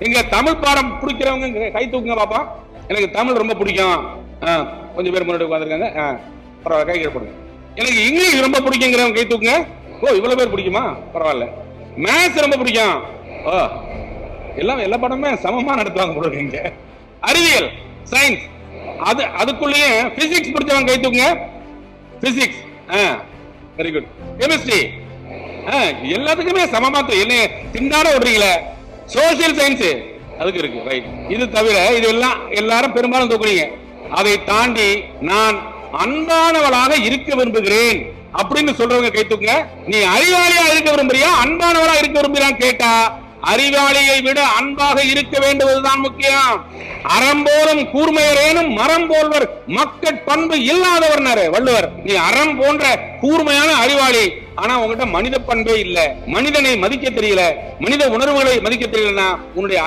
இங்க தமிழ் பாடம் பிடிக்கிறவங்க கை தூக்குங்க பாப்பா. எனக்கு தமிழ் ரொம்ப பிடிக்கும். கொஞ்சம் பேர் முன்னாடி உட்காந்துருக்காங்க. பரவாயில்ல, கை போடுங்க. எனக்கு இங்கிலீஷ் ரொம்ப பிடிக்குங்கிறவங்க கை தூக்குங்க. ஓ, இவ்வளவு பேர் பிடிக்குமா? பரவாயில்ல. மேத்ஸ் ரொம்ப பிடிக்கும். ஓ, எல்லாம் எல்லா பாடமே சமமா நடத்துவாங்க போடுங்க. இங்க அறிவியல், சயின்ஸ், அதுக்குள்ளேயே பிசிக்ஸ் பிடிச்சவங்க கை தூக்குங்க. Physics, very good. கெமிஸ்ட்ரி, எல்லாத்துக்குமே சமமா என்ன திண்டாட விடுறீங்களே. சோசியல் சயின்ஸ் அதுக்கு இருக்கு, ரைட். இது தவிர இது எல்லாம் எல்லாரும் பெரும்பாலும் தூக்குறீங்க. அதை தாண்டி நான் அன்பானவளாக இருக்க விரும்புகிறேன் அப்படின்னு சொல்றவங்க கை தூக்குங்க. நீ அறிவாளியா இருக்க விரும்புறியா, அன்பானவளா இருக்க விரும்புறியான்னு கேட்டா, அறிவாளியை விட அன்பாக இருக்க வேண்டுவதுதான் முக்கியம். அறம் போலும் கூர்மையரேனும் மரம் போல்வர் மக்கட் பண்பு இல்லாதவர் வள்ளுவர். நீ அறம் போன்ற கூர்மையான அறிவாளி, ஆனா உங்ககிட்ட மனித பண்பே இல்ல, மனிதனை மதிக்க தெரியல, மனித உணர்வுகளை மதிக்க தெரியலன்னா உன்னுடைய